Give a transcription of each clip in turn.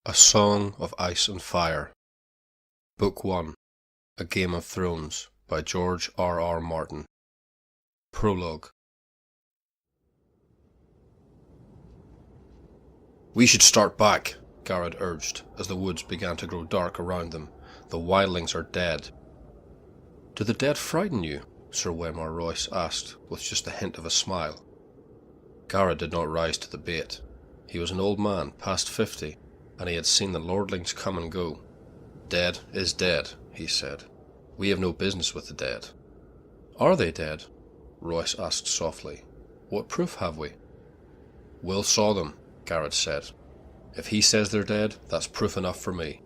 A Song of Ice and Fire. Book 1. A Game of Thrones by George R. Martin. Prologue. "We should start back," Garrett urged, as the woods began to grow dark around them. "The wildlings are dead." "Do the dead frighten you?" Sir Waymar Royce asked, with just a hint of a smile. Garrett did not rise to the bait. He was an old man, past 50, and he had seen the lordlings come and go. "Dead is dead," he said. "We have no business with the dead." "Are they dead?" Royce asked softly. "What proof have we?" "Will saw them," Garrett said. "If he says they're dead, that's proof enough for me."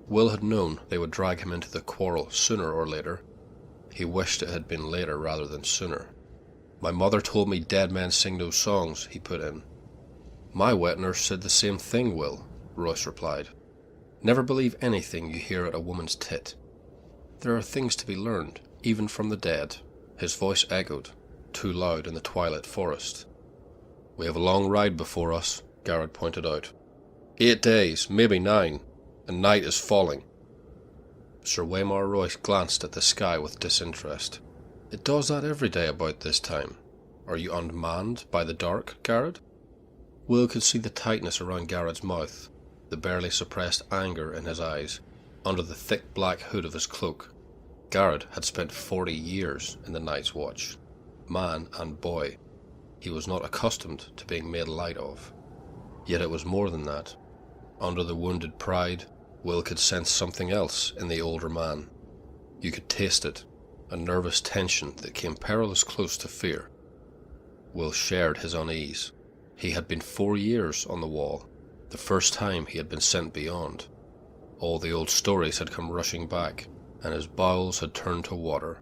Will had known they would drag him into the quarrel sooner or later. He wished it had been later rather than sooner. "My mother told me dead men sing no songs," he put in. "My wet nurse said the same thing, Will," Royce replied. "Never believe anything you hear at a woman's tit. There are things to be learned, even from the dead." His voice echoed, too loud in the twilight forest. "We have a long ride before us," Garrett pointed out. 8 days, maybe 9, and night is falling." Sir Waymar Royce glanced at the sky with disinterest. "It does that every day about this time. Are you unmanned by the dark, Garrett?" Will could see the tightness around Garrett's mouth, the barely suppressed anger in his eyes, under the thick black hood of his cloak. Garrett had spent 40 years in the Night's Watch, man and boy. He was not accustomed to being made light of. Yet it was more than that. Under the wounded pride, Will could sense something else in the older man. You could taste it, a nervous tension that came perilously close to fear. Will shared his unease. He had been 4 years on the wall, the first time he had been sent beyond. All the old stories had come rushing back, and his bowels had turned to water.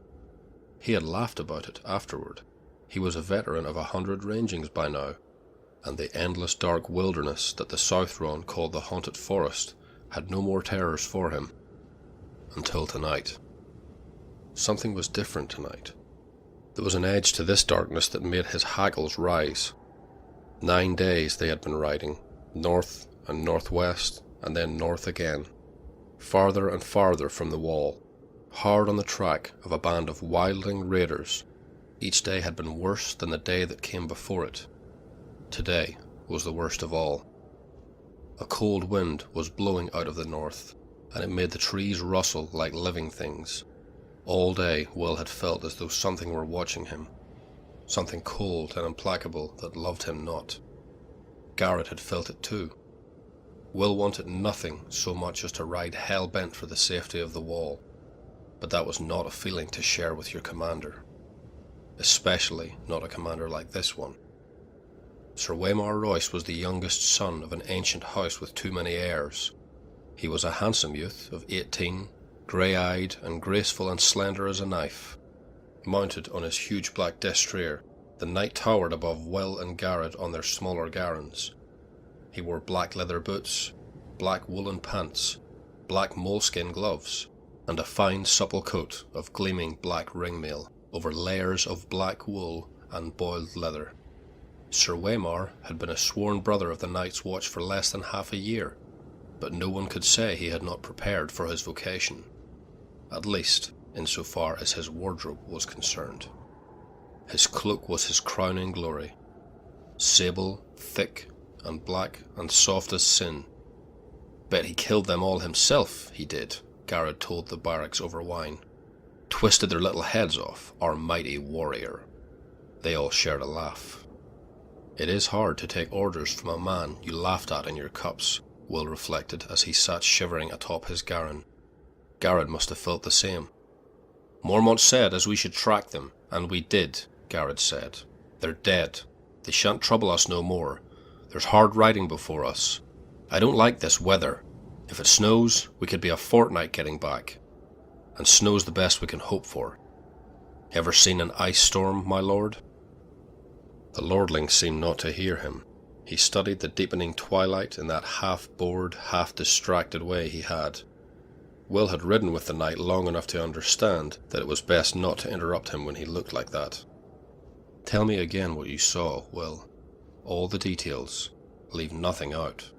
He had laughed about it afterward. He was a veteran of 100 rangings by now, and the endless dark wilderness that the Southron called the Haunted Forest had no more terrors for him. Until tonight. Something was different tonight. There was an edge to this darkness that made his hackles rise. 9 days they had been riding, north and northwest, and then north again, farther and farther from the wall, hard on the track of a band of wildling raiders. Each day had been worse than the day that came before it. Today was the worst of all. A cold wind was blowing out of the north, and it made the trees rustle like living things. All day Will had felt as though something were watching him, something cold and implacable that loved him not. Garrett had felt it too. Will wanted nothing so much as to ride hell-bent for the safety of the wall, but that was not a feeling to share with your commander, especially not a commander like this one. Sir Waymar Royce was the youngest son of an ancient house with too many heirs. He was a handsome youth of 18, grey-eyed and graceful and slender as a knife. Mounted on his huge black destrier, the knight towered above Will and Garrett on their smaller garrons. He wore black leather boots, black woolen pants, black moleskin gloves, and a fine supple coat of gleaming black ringmail over layers of black wool and boiled leather. Sir Waymar had been a sworn brother of the Night's Watch for less than half a year, but no one could say he had not prepared for his vocation, at least insofar as his wardrobe was concerned. His cloak was his crowning glory, sable, thick, and black and soft as sin. "Bet he killed them all himself, he did," Garrett told the barracks over wine. "Twisted their little heads off, our mighty warrior." They all shared a laugh. "It is hard to take orders from a man you laughed at in your cups," Will reflected as he sat shivering atop his garron. Garrett must have felt the same. "Mormont said as we should track them, and we did," Garrett said. "They're dead. They shan't trouble us no more. There's hard riding before us. I don't like this weather. If it snows, we could be a fortnight getting back. And snow's the best we can hope for. Ever seen an ice storm, my lord?" The lordling seemed not to hear him. He studied the deepening twilight in that half-bored, half-distracted way he had. Will had ridden with the knight long enough to understand that it was best not to interrupt him when he looked like that. "Tell me again what you saw, Will. All the details. Leave nothing out."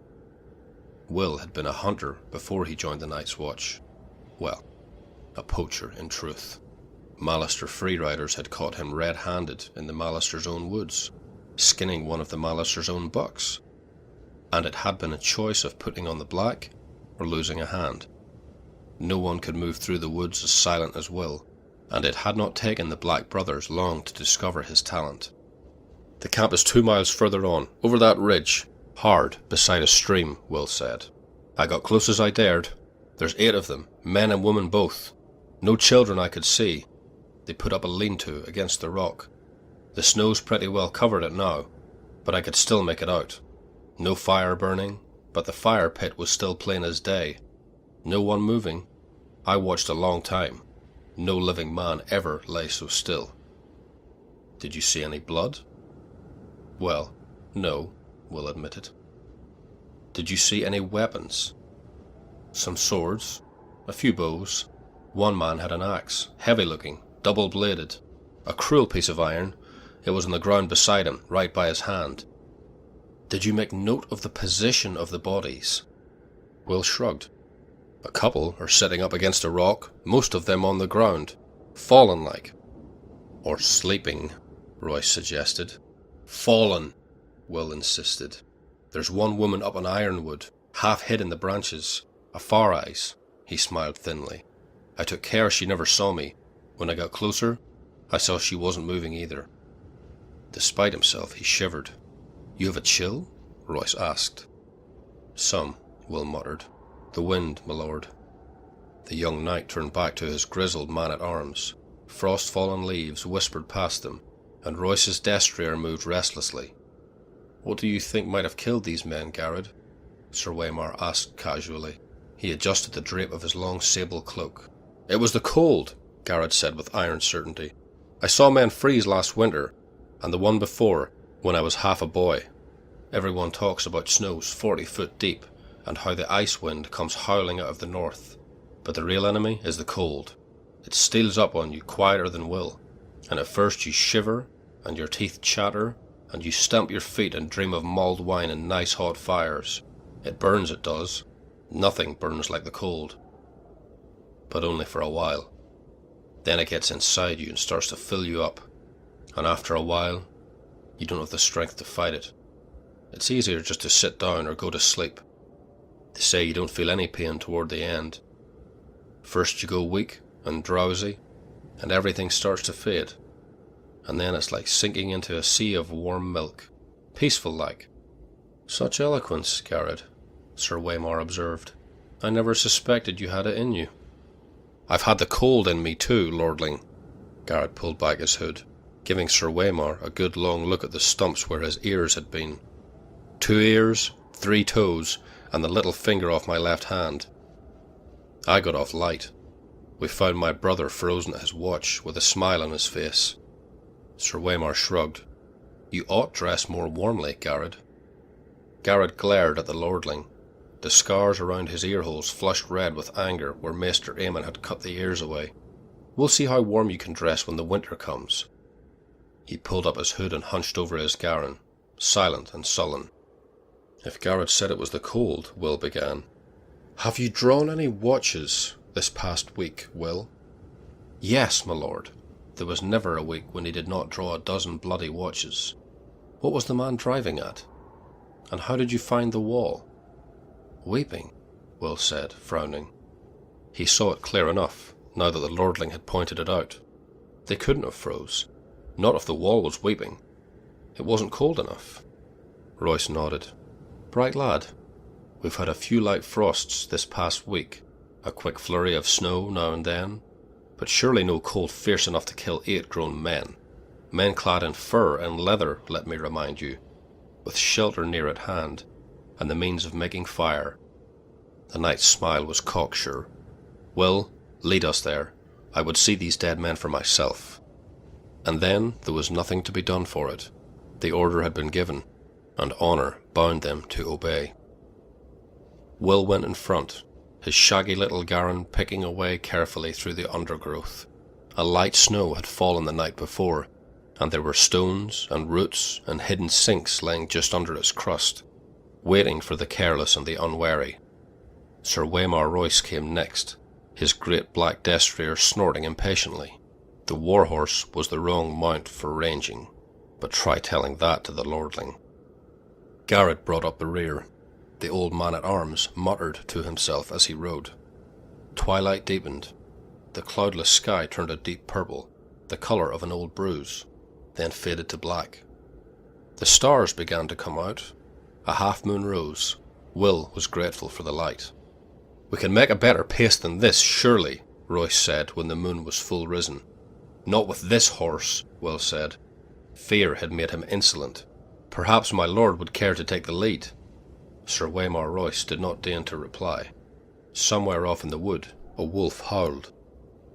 Will had been a hunter before he joined the Night's Watch. Well, a poacher in truth. Mallister freeriders had caught him red-handed in the Mallister's own woods, skinning one of the Mallister's own bucks, and it had been a choice of putting on the black or losing a hand. No one could move through the woods as silent as Will, and it had not taken the Black brothers long to discover his talent. "The camp is 2 miles further on, over that ridge, hard beside a stream," Will said. "I got close as I dared. There's 8 of them, men and women both. No children I could see. They put up a lean-to against the rock. The snow's pretty well covered it now, but I could still make it out. No fire burning, but the fire pit was still plain as day. No one moving. I watched a long time. No living man ever lay so still." "Did you see any blood?" "Well, no," Will admitted. "Did you see any weapons?" "Some swords, a few bows. One man had an axe, heavy-looking, double-bladed. A cruel piece of iron. It was on the ground beside him, right by his hand." "Did you make note of the position of the bodies?" Will shrugged. "A couple are sitting up against a rock, most of them on the ground, fallen like." "Or sleeping," Royce suggested. "Fallen," Will insisted. "There's one woman up on Ironwood, half hid in the branches. A Far Eyes." He smiled thinly. "I took care she never saw me. When I got closer, I saw she wasn't moving either." Despite himself, he shivered. "You have a chill?" Royce asked. "Some," Will muttered. "The wind, my lord." The young knight turned back to his grizzled man-at-arms. Frost-fallen leaves whispered past them, and Royce's destrier moved restlessly. "What do you think might have killed these men, Garrod?" Sir Waymar asked casually. He adjusted the drape of his long sable cloak. "It was the cold," Garrod said with iron certainty. "I saw men freeze last winter, and the one before, when I was half a boy. Everyone talks about snows 40 foot deep, and how the ice wind comes howling out of the north. But the real enemy is the cold. It steals up on you quieter than will, and at first you shiver, and your teeth chatter, and you stamp your feet and dream of mulled wine and nice hot fires. It burns, it does. Nothing burns like the cold. But only for a while. Then it gets inside you and starts to fill you up, and after a while, you don't have the strength to fight it. It's easier just to sit down or go to sleep. They say you don't feel any pain toward the end. First you go weak and drowsy, and everything starts to fade, and then it's like sinking into a sea of warm milk, peaceful like." "Such eloquence, Garrod," Sir Waymar observed. "I never suspected you had it in you." "I've had the cold in me too, lordling." Garrod pulled back his hood, giving Sir Waymar a good long look at the stumps where his ears had been. 2 ears, 3 toes, and the little finger off my left hand. I got off light. We found my brother frozen at his watch, with a smile on his face." Sir Waymar shrugged. "You ought dress more warmly, Garrod." Garrod glared at the lordling. The scars around his earholes flushed red with anger where Maester Aemon had cut the ears away. "We'll see how warm you can dress when the winter comes." He pulled up his hood and hunched over his garron, silent and sullen. "If Garrod said it was the cold," Will began. "Have you drawn any watches this past week, Will?" "Yes, my lord. There was never a week when he did not draw a dozen bloody watches." "What was the man driving at? And how did you find the wall?" "Weeping," Will said, frowning. He saw it clear enough, now that the lordling had pointed it out. They couldn't have froze. Not if the wall was weeping. It wasn't cold enough. Royce nodded. "Bright lad, we've had a few light frosts this past week, a quick flurry of snow now and then, but surely no cold fierce enough to kill 8 grown men. Men clad in fur and leather, let me remind you, with shelter near at hand, and the means of making fire." The knight's smile was cocksure. "Will, lead us there. I would see these dead men for myself." And then there was nothing to be done for it. The order had been given, and honour bound them to obey. Will went in front, his shaggy little garron picking away carefully through the undergrowth. A light snow had fallen the night before, and there were stones and roots and hidden sinks lying just under its crust. waiting for the careless and the unwary. Sir Waymar Royce came next, his great black destrier snorting impatiently. The warhorse was the wrong mount for ranging, but try telling that to the lordling. Garrett brought up the rear. The old man-at-arms muttered to himself as he rode. Twilight deepened. The cloudless sky turned a deep purple, the colour of an old bruise, then faded to black. The stars began to come out. A half-moon rose. Will was grateful for the light. "We can make a better pace than this, surely," Royce said when the moon was full risen. "Not with this horse," Will said. Fear had made him insolent. "Perhaps my lord would care to take the lead." Sir Waymar Royce did not deign to reply. Somewhere off in the wood, a wolf howled.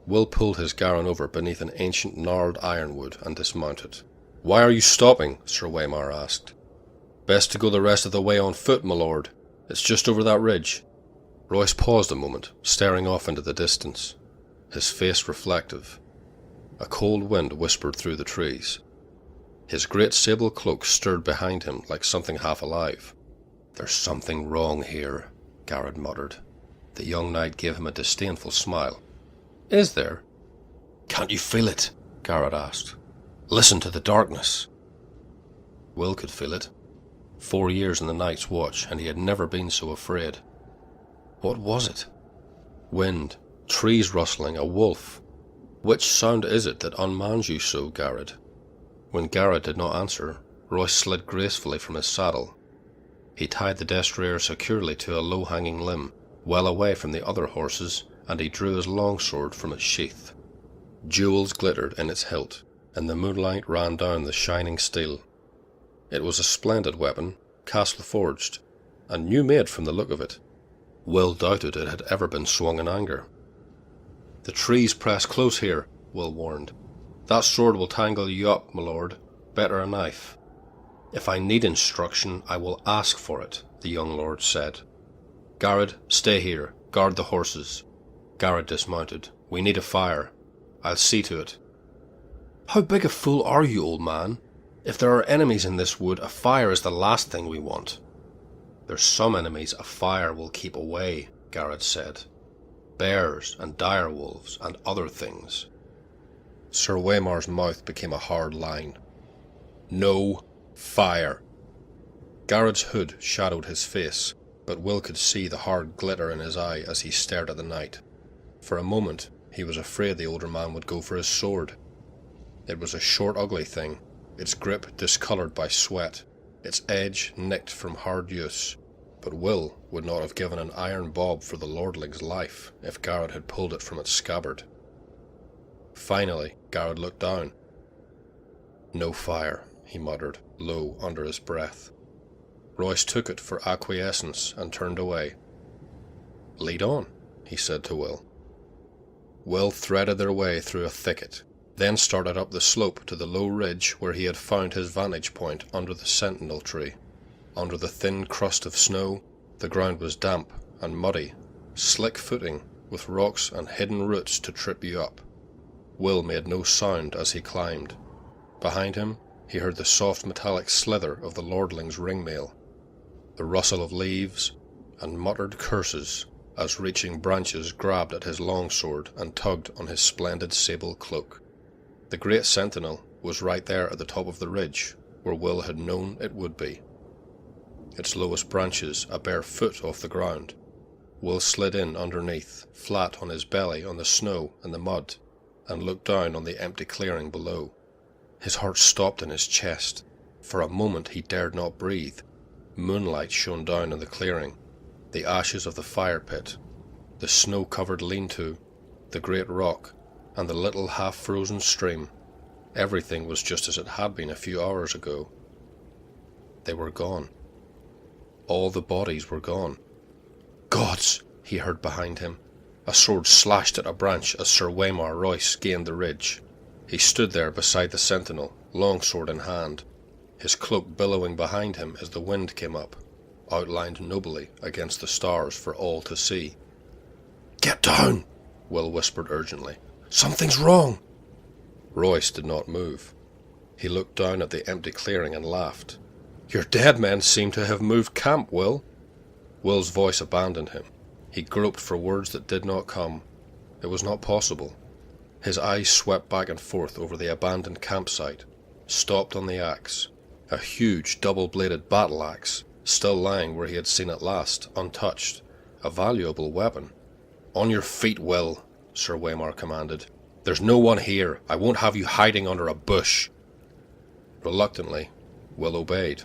Will pulled his garron over beneath an ancient gnarled ironwood and dismounted. "Why are you stopping?" Sir Waymar asked. "Best to go the rest of the way on foot, my lord. It's just over that ridge." Royce paused a moment, staring off into the distance, his face reflective. A cold wind whispered through the trees. His great sable cloak stirred behind him like something half alive. "There's something wrong here," Garrett muttered. The young knight gave him a disdainful smile. "Is there?" "Can't you feel it?" Garrett asked. "Listen to the darkness." Will could feel it. 4 years in the night's watch, and he had never been so afraid. What was it? Wind, trees rustling, a wolf. Which sound is it that unmans you so, Garrett? When Garrett did not answer, Royce slid gracefully from his saddle. He tied the destrier securely to a low-hanging limb, well away from the other horses, and he drew his longsword from its sheath. Jewels glittered in its hilt, and the moonlight ran down the shining steel. It was a splendid weapon, castle-forged, and new-made from the look of it. Will doubted it had ever been swung in anger. "The trees press close here," Will warned. "That sword will tangle you up, my lord. Better a knife." "If I need instruction, I will ask for it," the young lord said. "Garrett, stay here. Guard the horses." Garrett dismounted. "We need a fire. I'll see to it." "How big a fool are you, old man? If there are enemies in this wood, a fire is the last thing we want." "There's some enemies a fire will keep away," Garrett said. "Bears and dire wolves and other things." Sir Waymar's mouth became a hard line. "No fire." Garrett's hood shadowed his face, but Will could see the hard glitter in his eye as he stared at the knight. For a moment he was afraid the older man would go for his sword. It was a short, ugly thing, its grip discoloured by sweat, its edge nicked from hard use, but Will would not have given an iron bob for the lordling's life if Garrett had pulled it from its scabbard. Finally, Garrett looked down. "No fire," he muttered, low, under his breath. Royce took it for acquiescence and turned away. "Lead on," he said to Will. Will threaded their way through a thicket, then started up the slope to the low ridge where he had found his vantage point under the sentinel tree. Under the thin crust of snow, the ground was damp and muddy, slick footing, with rocks and hidden roots to trip you up. Will made no sound as he climbed. Behind him, he heard the soft metallic slither of the lordling's ringmail, the rustle of leaves, and muttered curses as reaching branches grabbed at his longsword and tugged on his splendid sable cloak. The great sentinel was right there at the top of the ridge, where Will had known it would be. Its lowest branches a bare foot off the ground. Will slid in underneath, flat on his belly on the snow and the mud, and looked down on the empty clearing below. His heart stopped in his chest. For a moment he dared not breathe. Moonlight shone down in the clearing, the ashes of the fire pit, the snow-covered lean-to, the great rock, and the little half-frozen stream. Everything was just as it had been a few hours ago. They were gone. All the bodies were gone. "Gods!" he heard behind him. A sword slashed at a branch as Sir Waymar Royce gained the ridge. He stood there beside the sentinel, longsword in hand, his cloak billowing behind him as the wind came up, outlined nobly against the stars for all to see. "Get down!" Will whispered urgently. "Something's wrong!" Royce did not move. He looked down at the empty clearing and laughed. Your dead men seem to have moved camp, Will. Will's voice abandoned him. He groped for words that did not come. It was not possible. His eyes swept back and forth over the abandoned campsite, stopped on the axe, a huge double-bladed battle axe, still lying where he had seen it last, untouched, a valuable weapon. On your feet, Will, Sir Waymar commanded. There's no one here. I won't have you hiding under a bush. Reluctantly, Will obeyed.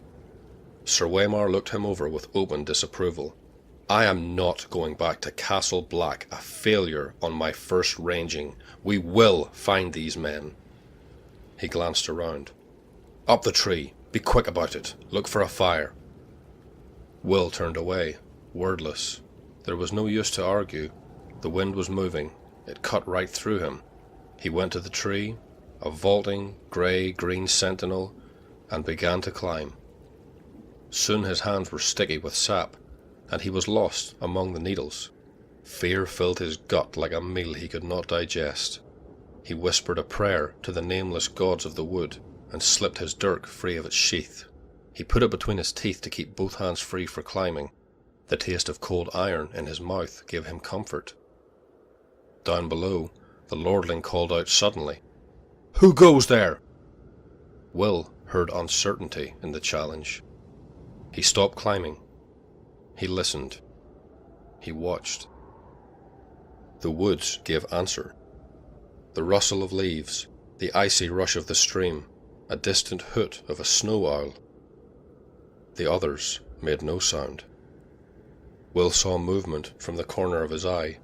Sir Waymar looked him over with open disapproval. I am not going back to Castle Black, a failure on my first ranging. We will find these men. He glanced around. Up the tree. Be quick about it. Look for a fire. Will turned away, wordless. There was no use to argue. The wind was moving. It cut right through him. He went to the tree, a vaulting, grey-green sentinel, and began to climb. Soon his hands were sticky with sap, and he was lost among the needles. Fear filled his gut like a meal he could not digest. He whispered a prayer to the nameless gods of the wood, and slipped his dirk free of its sheath. He put it between his teeth to keep both hands free for climbing. The taste of cold iron in his mouth gave him comfort. Down below, the lordling called out suddenly, "Who goes there?" Will heard uncertainty in the challenge. He stopped climbing. He listened. He watched. The woods gave answer. The rustle of leaves, the icy rush of the stream, a distant hoot of a snow owl. The others made no sound. Will saw movement from the corner of his eye,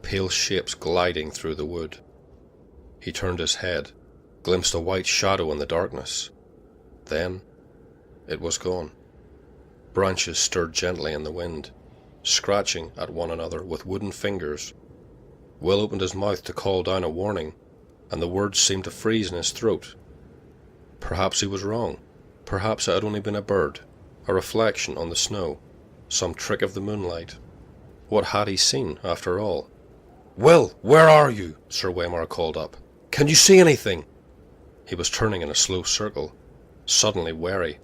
pale shapes gliding through the wood. He turned his head, glimpsed a white shadow in the darkness. Then it was gone. Branches stirred gently in the wind, scratching at one another with wooden fingers. Will opened his mouth to call down a warning, and the words seemed to freeze in his throat. Perhaps he was wrong. Perhaps it had only been a bird, a reflection on the snow, some trick of the moonlight. What had he seen, after all? "Will, where are you?" Sir Waymar called up. "Can you see anything?" He was turning in a slow circle, suddenly wary,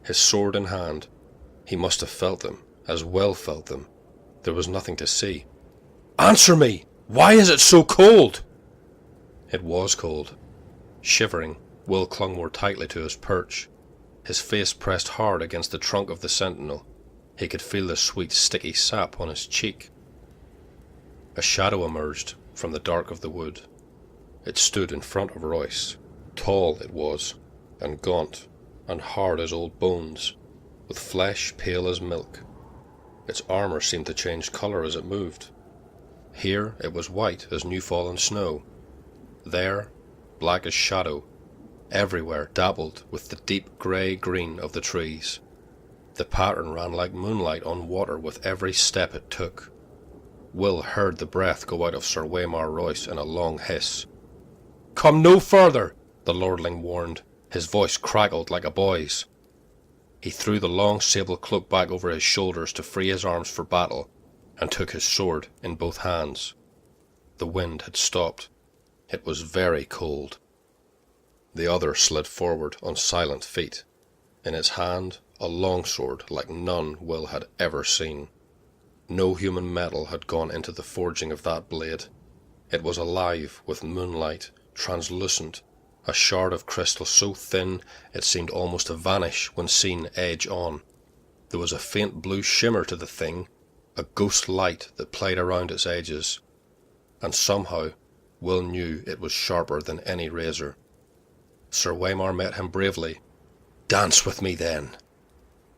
his sword in hand. He must have felt them, as Will felt them. There was nothing to see. "Answer me! Why is it so cold?" It was cold. Shivering, Will clung more tightly to his perch. His face pressed hard against the trunk of the sentinel. He could feel the sweet, sticky sap on his cheek. A shadow emerged from the dark of the wood. It stood in front of Royce. Tall it was, and gaunt, and hard as old bones, with flesh pale as milk. Its armour seemed to change colour as it moved. Here it was white as new-fallen snow. There, black as shadow, everywhere dappled with the deep grey-green of the trees. The pattern ran like moonlight on water with every step it took. Will heard the breath go out of Sir Waymar Royce in a long hiss. "Come no further," the lordling warned. His voice crackled like a boy's. He threw the long sable cloak back over his shoulders to free his arms for battle, and took his sword in both hands. The wind had stopped. It was very cold. The other slid forward on silent feet, in its hand a longsword like none Will had ever seen. No human metal had gone into the forging of that blade. It was alive with moonlight, translucent, a shard of crystal so thin it seemed almost to vanish when seen edge on. There was a faint blue shimmer to the thing, a ghost light that played around its edges, and somehow Will knew it was sharper than any razor. Sir Waymar met him bravely. "Dance with me, then."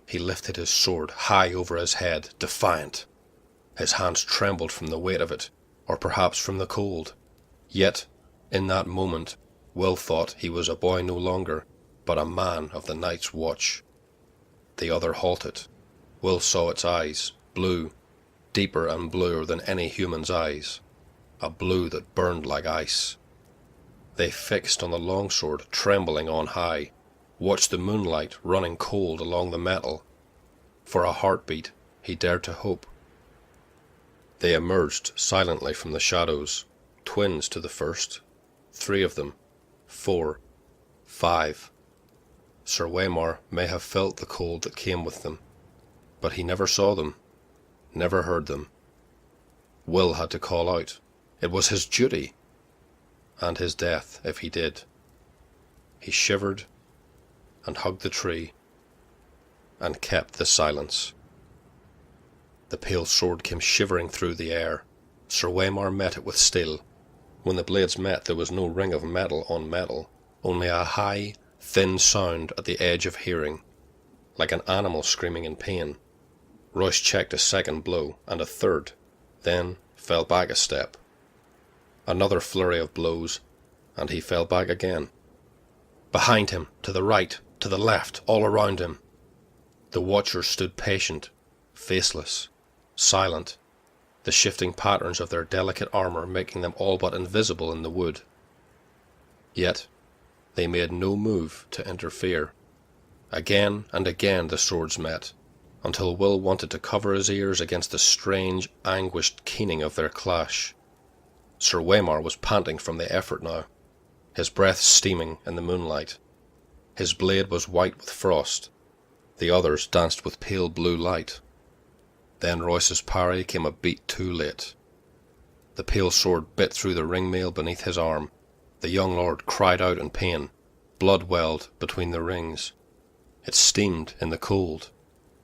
He lifted his sword high over his head, defiant. His hands trembled from the weight of it, or perhaps from the cold. Yet, in that moment, Will thought he was a boy no longer, but a man of the night's watch. The other halted. Will saw its eyes, blue, deeper and bluer than any human's eyes, a blue that burned like ice. They fixed on the longsword trembling on high, watched the moonlight running cold along the metal. For a heartbeat he dared to hope. They emerged silently from the shadows, twins to the first, 3 of them, 4, 5. Sir Waymar may have felt the cold that came with them, but he never saw them, never heard them. Will had to call out. It was his duty, and his death if he did. He shivered and hugged the tree and kept the silence. The pale sword came shivering through the air. Sir Waymar met it with steel. When the blades met, there was no ring of metal on metal, only a high, thin sound at the edge of hearing, like an animal screaming in pain. Royce checked a second blow, and a third, then fell back a step. Another flurry of blows, and he fell back again. Behind him, to the right, to the left, all around him. The watchers stood patient, faceless, silent, the shifting patterns of their delicate armor making them all but invisible in the wood. Yet they made no move to interfere. Again and again the swords met, until Will wanted to cover his ears against the strange, anguished keening of their clash. Sir Waymar was panting from the effort now, his breath steaming in the moonlight. His blade was white with frost. The others danced with pale blue light. Then Royce's parry came a beat too late. The pale sword bit through the ringmail beneath his arm. The young lord cried out in pain. Blood welled between the rings. It steamed in the cold,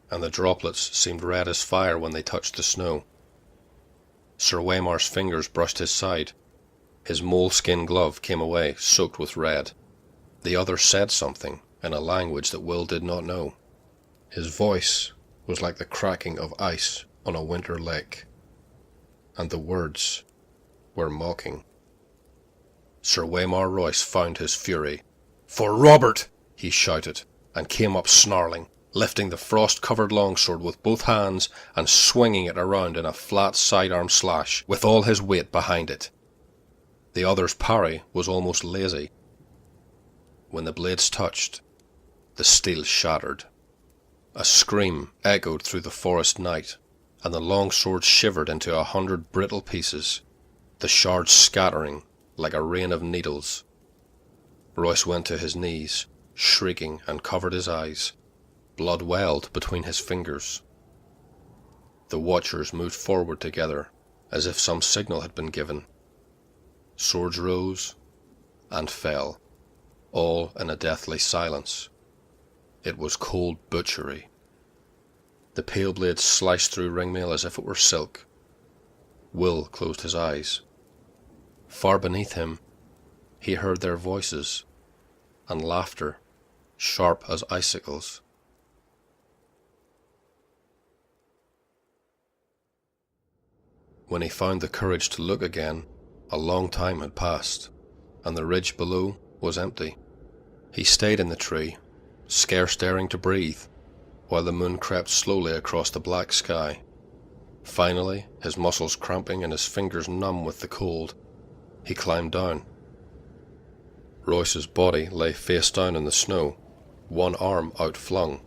and the droplets seemed red as fire when they touched the snow. Sir Waymar's fingers brushed his side. His moleskin glove came away, soaked with red. The other said something in a language that Will did not know. His voice was like the cracking of ice on a winter lake, and the words were mocking. Sir Waymar Royce found his fury. "For Robert!" he shouted, and came up snarling, lifting the frost-covered longsword with both hands and swinging it around in a flat sidearm slash with all his weight behind it. The other's parry was almost lazy. When the blades touched, the steel shattered. A scream echoed through the forest night, and the longsword shivered into 100 brittle pieces, the shards scattering like a rain of needles. Royce went to his knees, shrieking, and covered his eyes. Blood welled between his fingers. The watchers moved forward together, as if some signal had been given. Swords rose and fell, all in a deathly silence. It was cold butchery. The pale blade sliced through ringmail as if it were silk. Will closed his eyes. Far beneath him, he heard their voices and laughter, sharp as icicles. When he found the courage to look again, a long time had passed, and the ridge below was empty. He stayed in the tree, scarce daring to breathe, while the moon crept slowly across the black sky. Finally, his muscles cramping and his fingers numb with the cold, he climbed down. Royce's body lay face down in the snow, one arm outflung.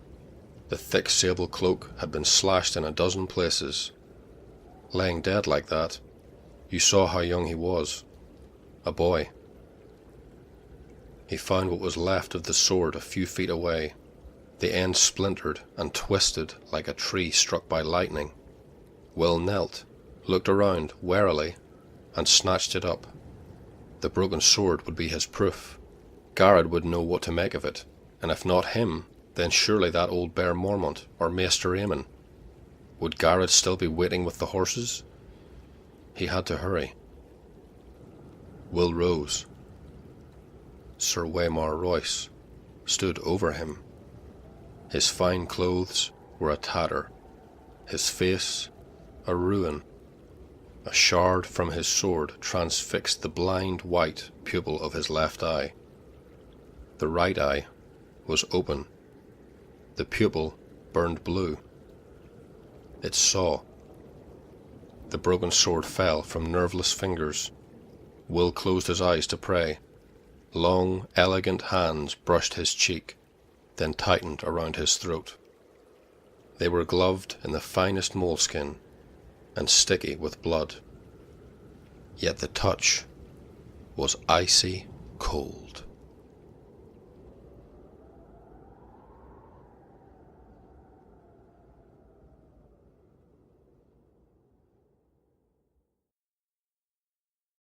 The thick sable cloak had been slashed in a dozen places. Laying dead like that, you saw how young he was. A boy. He found what was left of the sword a few feet away. The end splintered and twisted like a tree struck by lightning. Will knelt, looked around warily, and snatched it up. The broken sword would be his proof. Garrett would know what to make of it, and if not him, then surely that old Bear Mormont or Maester Aemon. Would Garrett still be waiting with the horses? He had to hurry. Will rose. Sir Waymar Royce stood over him. His fine clothes were a tatter, his face a ruin. A shard from his sword transfixed the blind white pupil of his left eye. The right eye was open. The pupil burned blue. It saw. The broken sword fell from nerveless fingers. Will closed his eyes to pray. Long, elegant hands brushed his cheek, then tightened around his throat. They were gloved in the finest moleskin and sticky with blood. Yet the touch was icy cold.